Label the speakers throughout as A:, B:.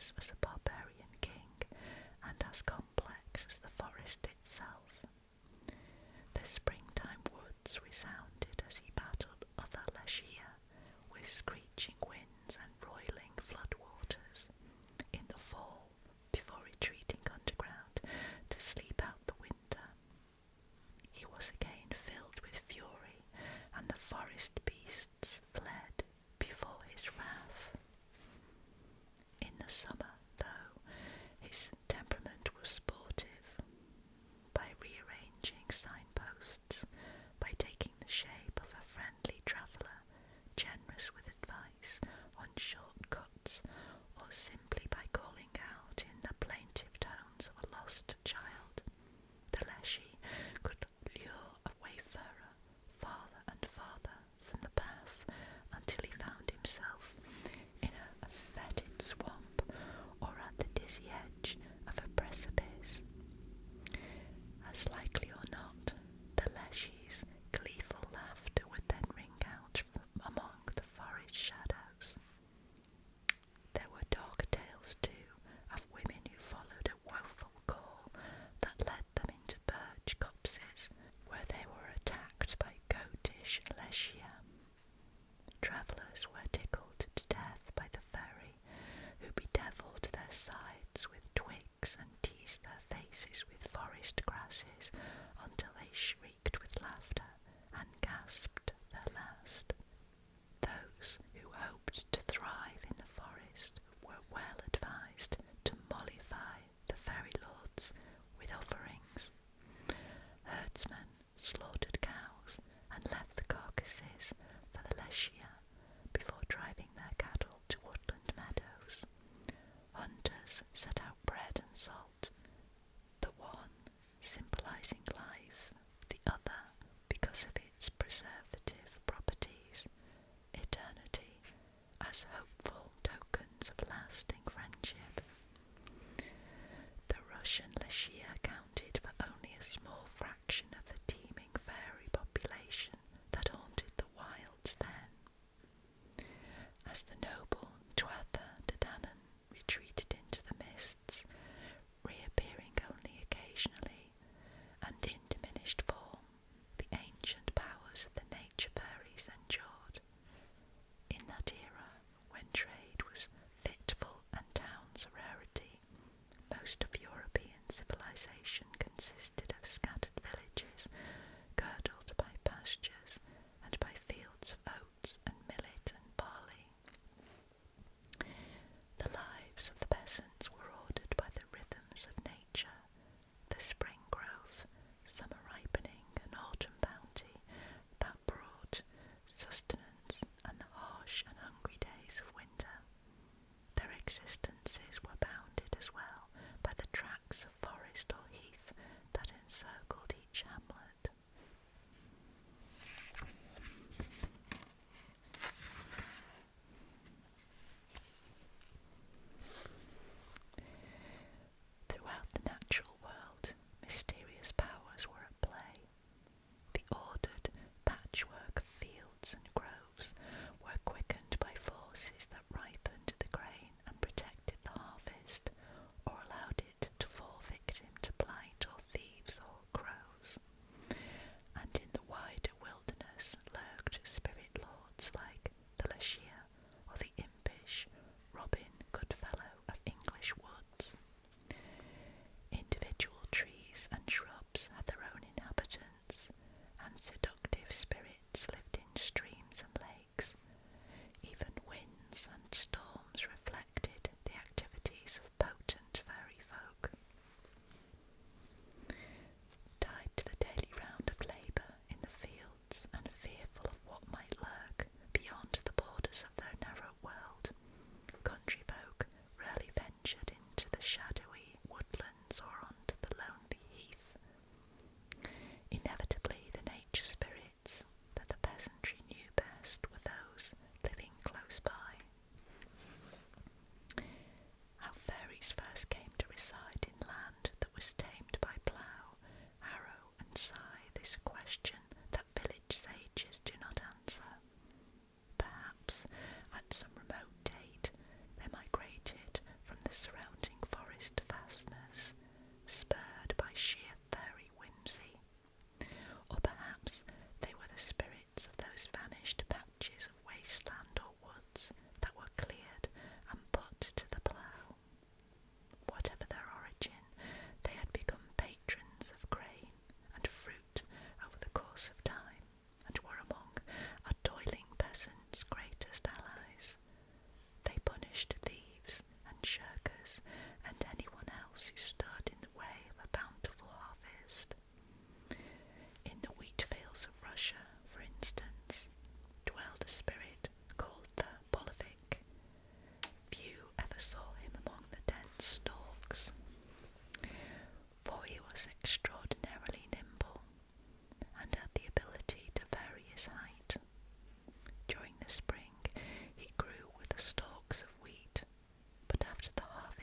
A: dangerous as a barbarian king and as complex as the forest itself. The springtime woods resounded as he battled other Leshia with screeching winds and roiling floodwaters. In the fall, before retreating underground to sleep out the winter, he was again filled with fury, and the forest beasts fled before his wrath. In the summer, though, his temperament was sportive. By rearranging signposts, by taking the shape of a friendly traveller, generous with advice on shortcuts, or simply by calling out in the plaintive tones of a lost child, the Leshy could lure a wayfarer farther and farther from the path until he found himself in a fetid swamp or at the dizzy edge of a precipice. As likely or not, the Leshy's gleeful laughter would then ring out from among the forest shadows. There were dog tales, too, of women who followed a woeful call that led them into birch copses, where they were attacked by goatish Leshia. Travellers were tickled to death by the fairy, who bedevilled their sides with twigs and teased their faces with forest grasses until they shrieked with laughter and gasped their last. Those who hoped to thrive in the forest were well advised to mollify the fairy lords with offerings. Herdsmen slaughtered cows and left the carcasses for the Leshia before driving their cattle to woodland meadows. Hunters set out bread and salt, the one symbolising life, the other, because of its preservative properties, eternity, as hopeful tokens of lasting friendship. The Russian Leshia accounted for only a small fraction of the teeming fairy population that haunted the wilds then. As the noble Tuatha de Danann retreated into the mists, reappearing only occasionally, and in diminished form, the ancient powers of the nature fairies endured. In that era, when trade was fitful and towns a rarity, most of European civilization consisted of scattered villages, girdled by pastures and by fields of oats and millet and barley. The lives of the peasants were ordered by the rhythms of nature, the spring growth, summer ripening, and autumn bounty that brought sustenance, and the harsh and hungry days of winter. Their existences were bounded as well by the tracts of forest or heath that encircled each hamlet. Throughout the natural world, mysterious powers were at play. The ordered patchwork of fields and groves were quickened by forces that ripened the grain and protected the harvest, or allowed it to fall victim to blight or thieves or crows.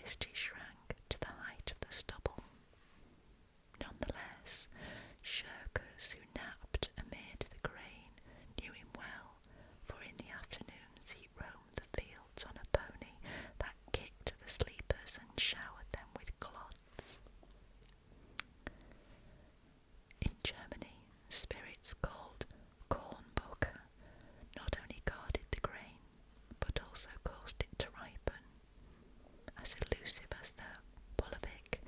A: Misty shrank to the height of the stubble. Nonetheless, shirkers who napped amid the grain knew him well, for in the afternoons he roamed the fields on a pony that kicked the sleepers and showered them with clods. In Germany, spirits called Kornbucker not only guarded the grain, but also caused it to ripen. As elusive as the Bolevik,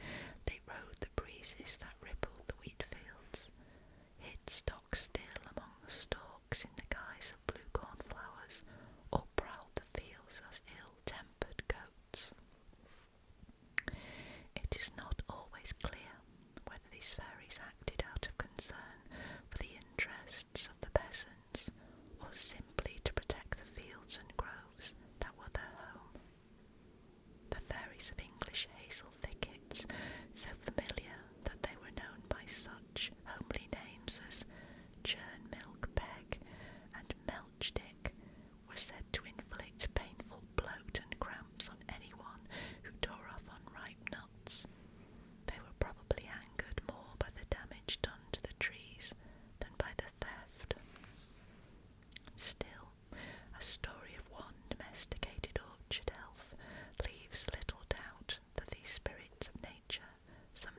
A: they rode the breezes that rippled the wheat fields, hid stock still among the stalks in the guise of blue cornflowers, or prowled the fields as ill-tempered goats. It is not always clear whether these fairies acted out of concern for the interests of the peasants, or simply to protect the fields and groves that were their home. The fairies of English hazel thickets, so familiar that they were known by such homely names as Churn-milk Peg and Melchdick, were said to inflict painful bloat and cramps on anyone who tore off unripe nuts. They were probably angered more by the damage done to the trees than by the theft. Still, a story of one domesticated orchard elf leaves little doubt that these spirits of nature, some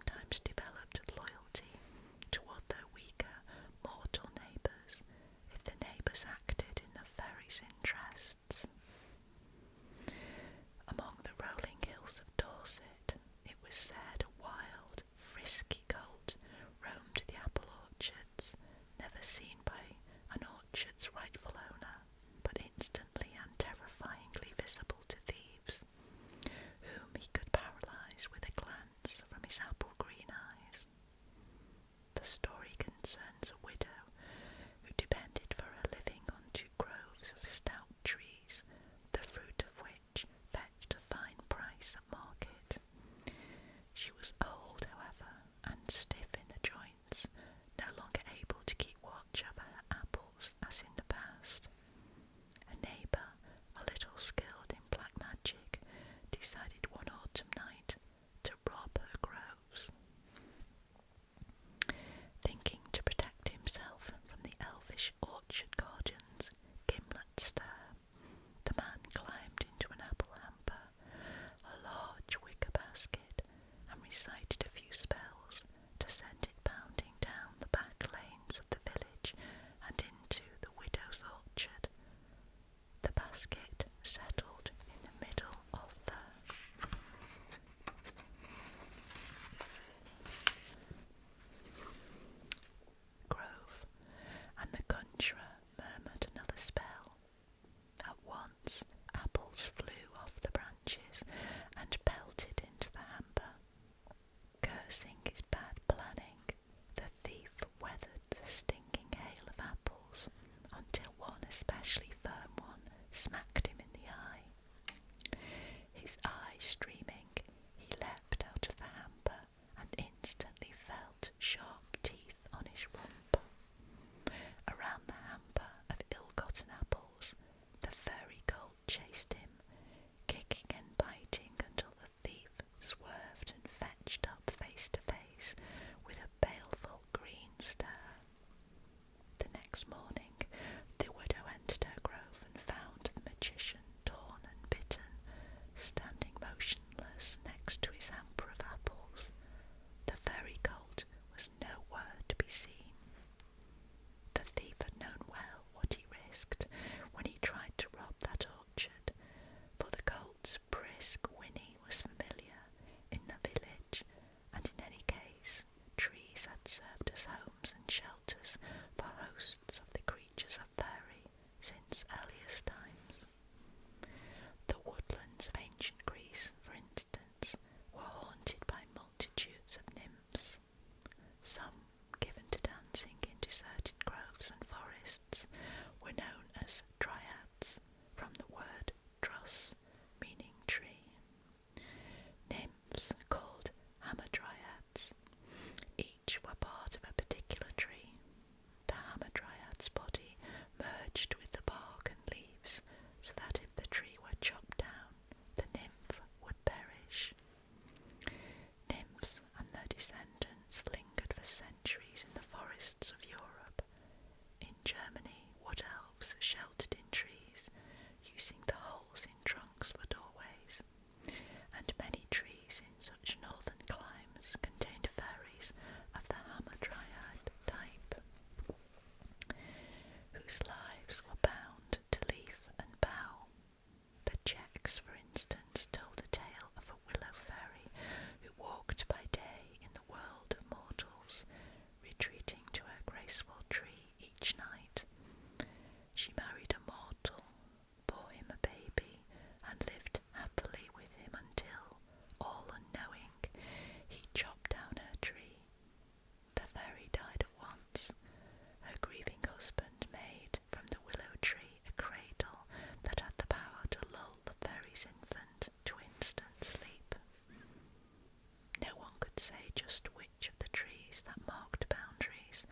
A: just which of the trees that marked boundaries,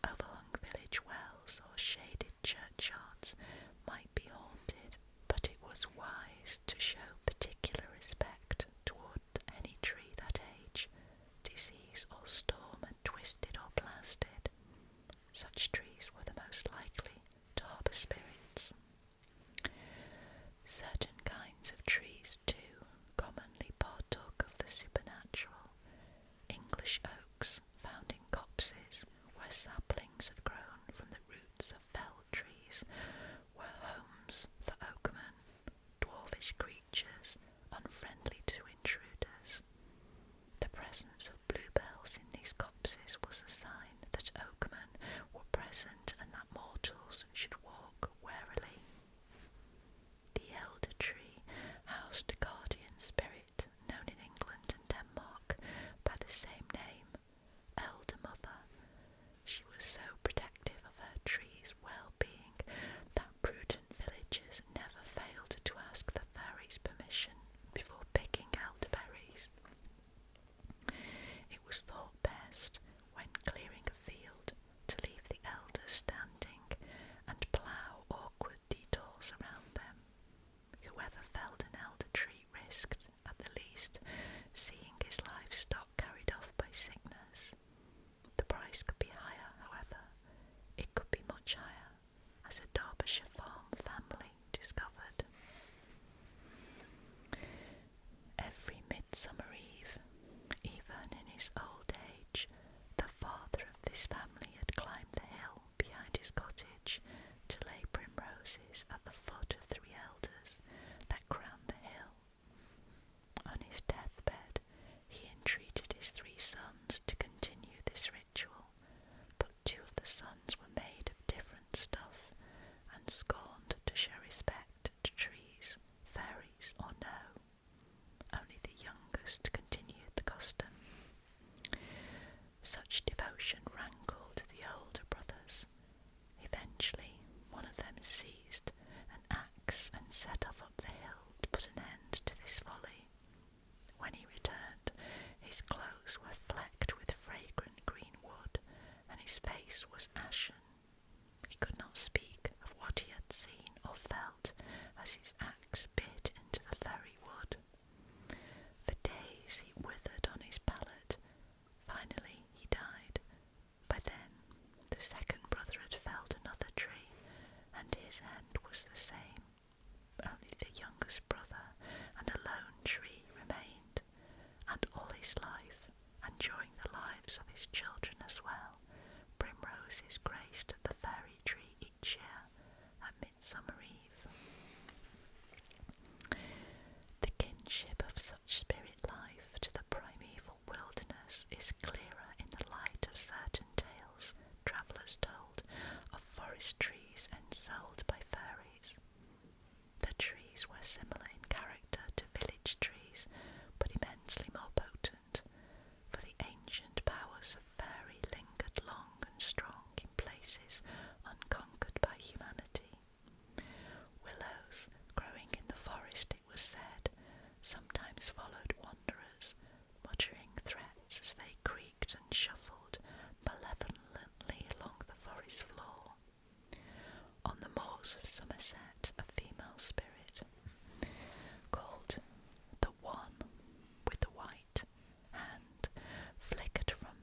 A: overhung village wells or shaded churchyards, might be haunted, but it was wise to show particular respect toward any tree that age, disease or storm had twisted or blasted. Such trees were the most likely to harbour spirits. Certain kinds of trees, too, commonly partook of the supernatural. English oaks, found in copses where saplings had grown from the roots of felled trees, were homes for oakmen, dwarfish creatures unfriendly to intruders. The presence of bluebells in these copses was a sign that oakmen were present and that mortals should walk warily. The elder tree housed a guardian spirit known in England and Denmark by the same name, Elder Mother. She was so protective of her tree's well-being that prudent villagers never failed to ask the fairies' permission before picking elderberries. It was thought best, when clearing a field, to leave the elders standing and plough awkward detours around them. Whoever felled an elder tree risked, at the least, seeing his livestock carried off by sickness. The price could be higher, however. It could be much higher, as a Derbyshire farm family discovered. Every midsummer eve, even in his old age, the father of this family had climbed the hill behind his cottage to lay primroses at the foot of three elders that crowned the hill. On his deathbed, he entreated his three sons to continue this ritual, but two of the sons were made of different stuff and scorned to show respect to trees, fairies or no. Only the youngest continued the custom. Such devotion rankled the older brothers. Eventually, one of them seized an axe and set off up the hill to put an end to this folly. When he returned, his clothes were flecked with fragrant green wood, and his face was ashen. He could not speak of what he had seen or felt as his axe bit into the very wood. For days he withered on his pallet. Finally he died. By then the second brother had felled another tree, and his end was the same. Only the youngest brother and a lone tree remained, and all his life, and during the lives of his children as well, primroses graced the fairy tree each year at Midsummer Eve. The kinship of such spirit life to the primeval wilderness is clearer in the light of certain tales travellers told of forest trees ensouled by fairies. The trees were similar in character to village trees, but immensely more potent, for the ancient powers of fairy lingered long and strong in places unconquered by humanity. Willows growing in the forest, it was said, sometimes followed wanderers, muttering threats as they creaked and shuffled malevolently along the forest floor. On the moors of Somerset, a female spirit, called the One with the White Hand, flickered from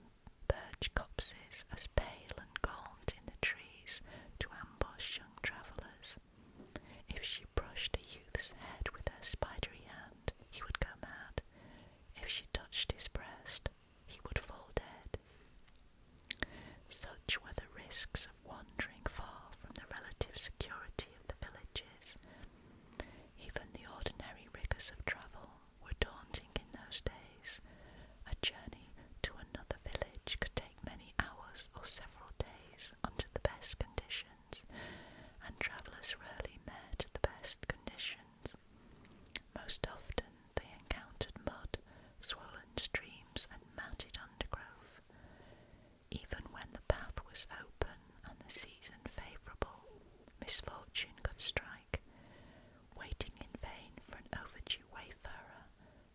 A: birch copses as pale and gaunt in the trees to ambush young travellers. If she brushed a youth's head with her spidery hand, he would go mad. If she touched his breast, he would fall dead. Such were the risks of wandering far from the relative security of the villages. Even the ordinary rigours of travel were daunting in those days. A journey to another village could take many hours or several days under the best conditions, and travellers rarely met the best conditions. Most often they encountered mud, swollen streams and matted undergrowth. Even when the path was open and the season favourable, misfortune could strike. Waiting in vain for an overdue wayfarer,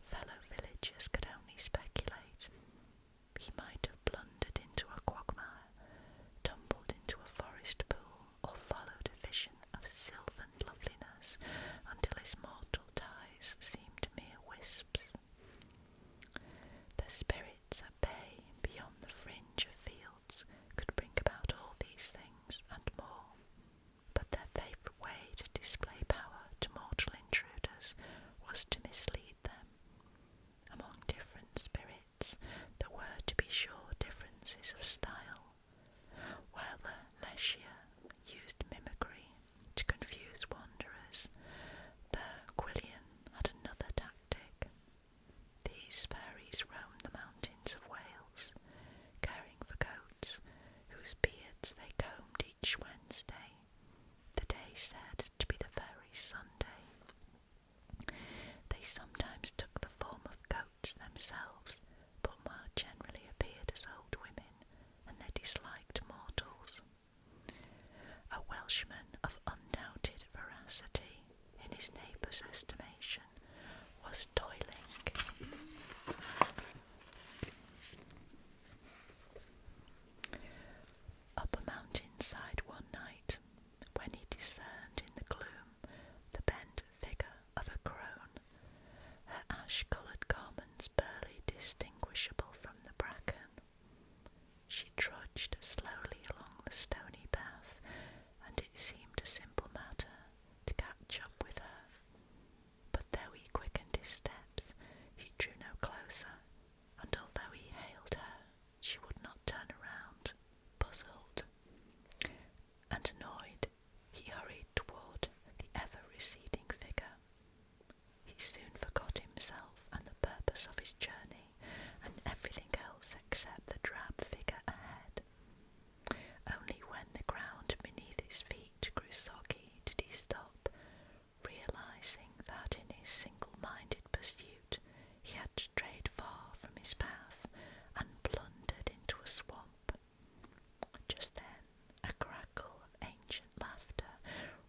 A: fellow villagers could only speculate. these fairies roamed the mountains of Wales, caring for goats whose beards they combed each Wednesday, the day said to be the fairies' Sunday. They sometimes took the form of goats themselves, but more generally appeared as old women, and they disliked mortals. A Welshman of undoubted veracity, in his neighbour's estimation, was toiling up a mountainside one night, when he discerned in the gloom the bent figure of a crone, her ash-coloured garments barely distinguishable from the bracken. She trudged slowly along the stony path, and it seemed a simple matter to catch up with her. But though he quickened his steps, he drew no closer, and although he hailed her, she would not turn around. Puzzled and annoyed, he hurried toward the ever-receding figure. He soon forgot himself and the purpose of his journey, and everything else except the drab figure ahead. Only when the ground beneath his feet grew soggy did he stop, realizing that in his single-minded pursuit he had strayed far from his path and blundered into a swamp. Just then a crackle of ancient laughter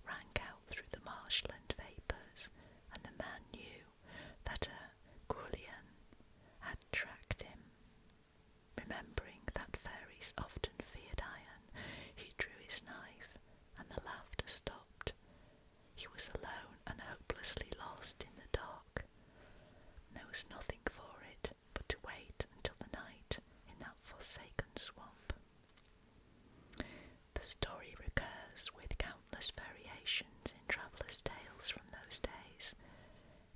A: rang out through the marshland vapours, and the man knew that a Gwyllion had tracked him. Remembering that fairies often feared iron, he drew his knife, and the laughter stopped. He was alone and hopelessly lost in the dark. There was nothing for it but to wait until the night in that forsaken swamp. The story recurs with countless variations in travellers' tales from those days.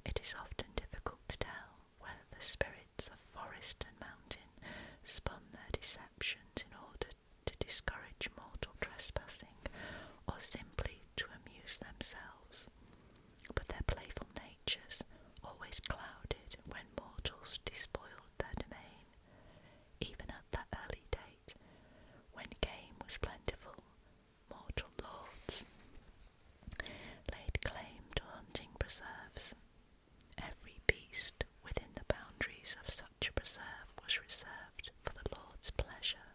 A: It is often difficult to tell whether the spirits of forest and mountain spun their deceptions in order to discourage mortal trespassing, or simply to amuse themselves, but their playful natures always clouded when mortals despoiled their domain. Even at that early date, when game was plentiful, mortal lords laid claim to hunting preserves. Every beast within the boundaries of such a preserve was reserved for the lord's pleasure.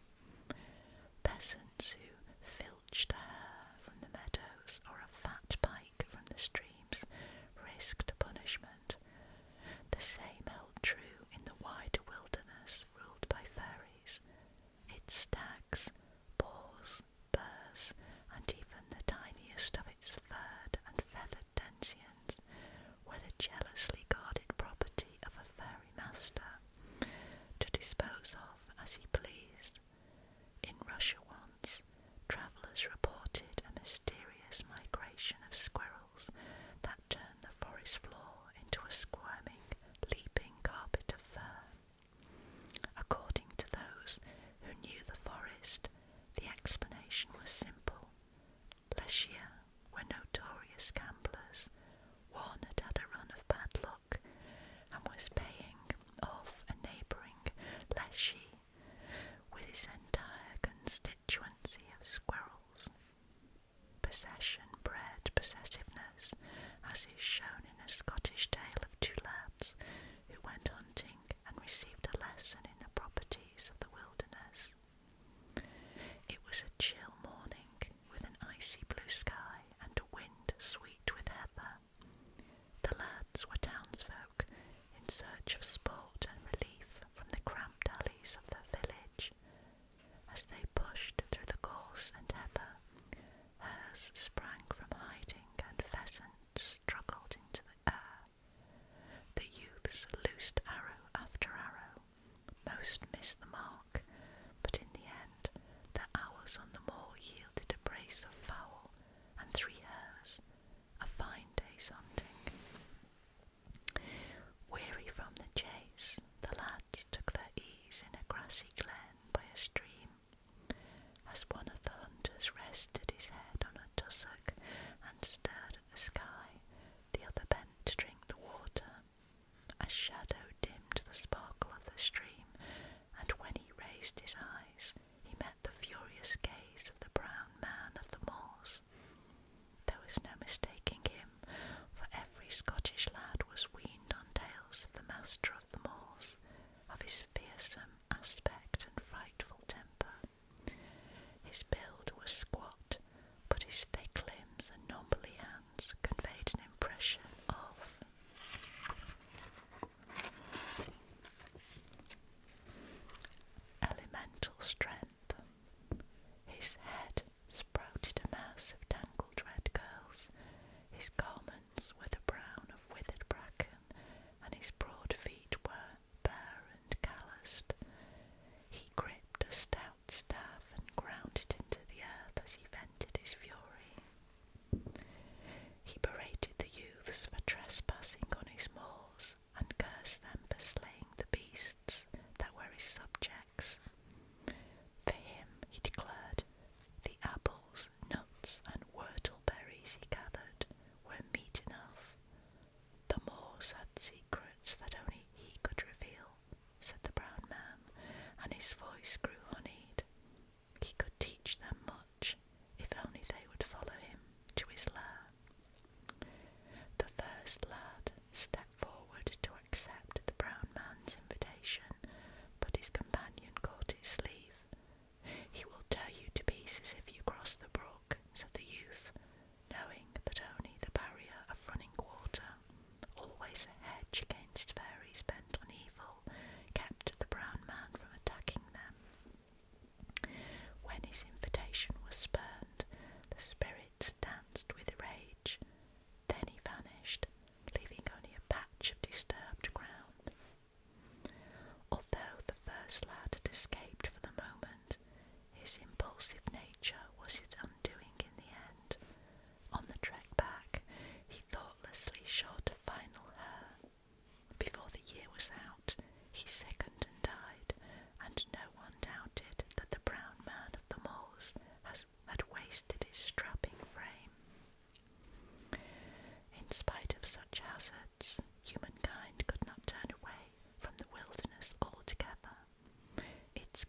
A: Peasants who filched a hare from the meadows or a fat pike from the streams risked punishment. The same held true in the wider wilderness ruled by fairies. Its stags, boars, bears, and even the tiniest of its furred and feathered denizens were the jealously guarded property of a fairy master, to dispose of as he pleased. In Russia once, travellers reported a mysterious migration of squirrels that turned the forest floor into a squirming, leaping carpet of fur. According to those who knew the forest, the explanation was simple. Leshia were notorious gamblers. One had had a run of bad luck and was paying off a neighbouring leshie escaped for the moment, his impulsive nature was his undoing in the end. On the trek back, he thoughtlessly shot a final hare. Before the year was out, he sickened and died, and no one doubted that the brown man of the moors had wasted his strapping frame. In spite of such hazards, humankind could not turn away from the wilderness altogether. Its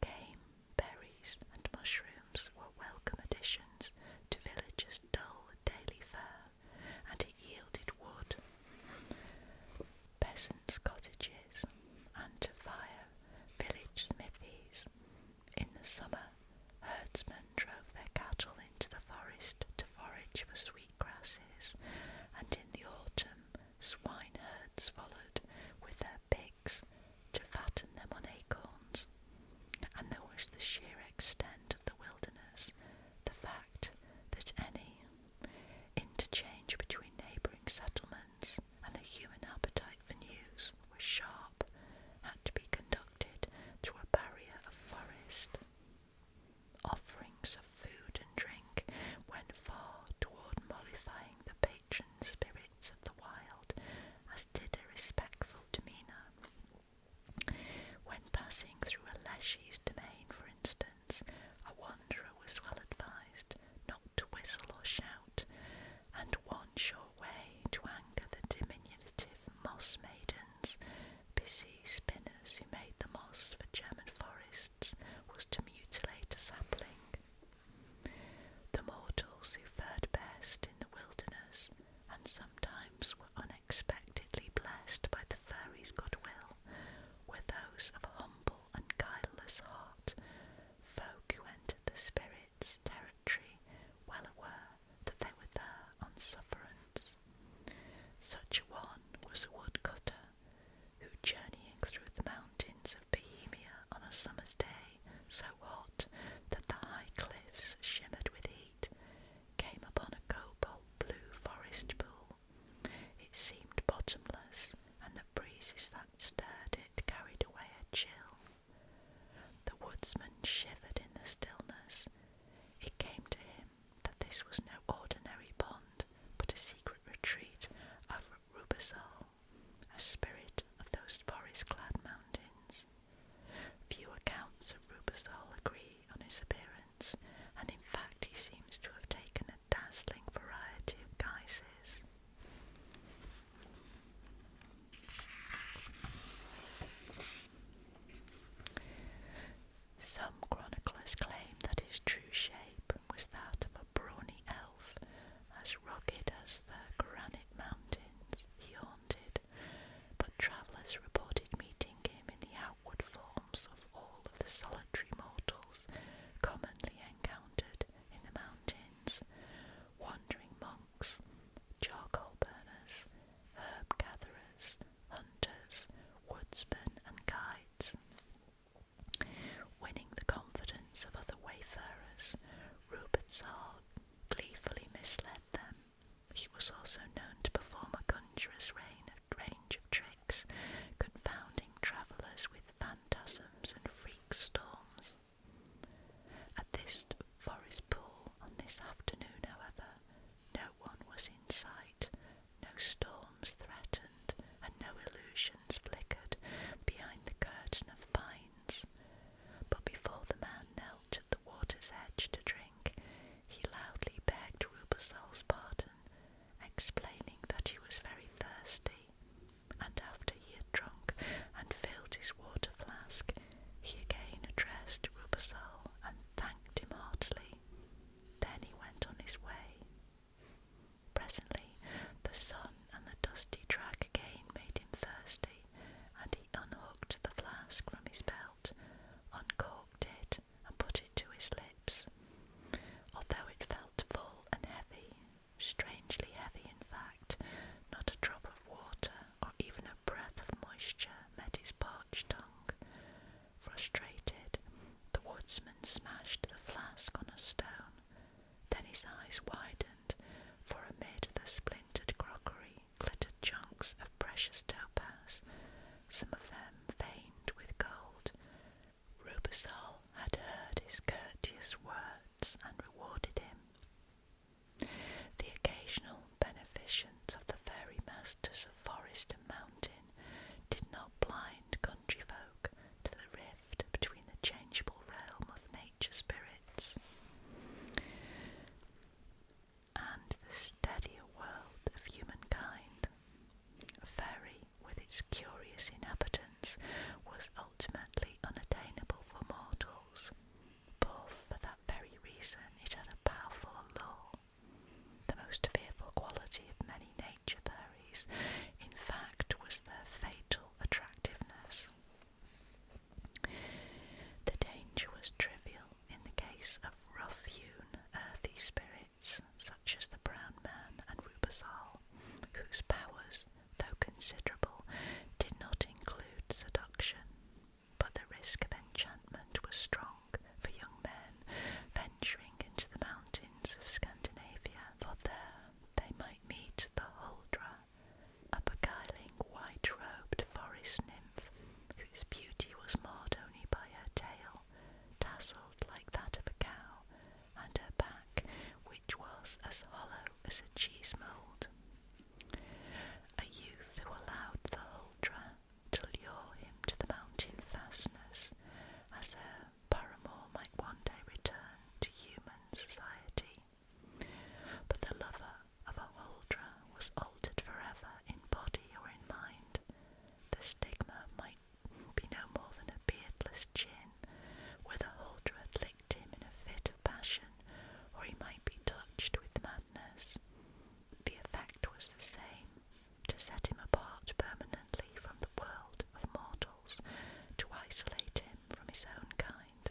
A: isolate him from his own kind.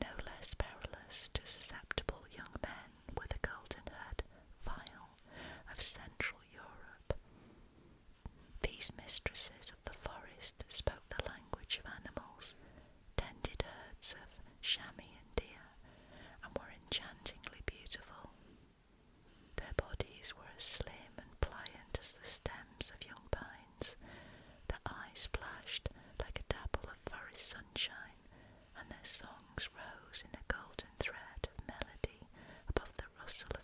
A: No less perilous to susceptible young men were the golden-haired Vile of Central Europe. These mistresses of the forest spoke the language of animals, tended herds of chamois and deer, and were enchantingly beautiful. Their bodies were as slim and pliant as the stems of young pines, their eyes flashed like a dapple of forest sunshine, and their songs rose in a golden thread of melody above the rustle of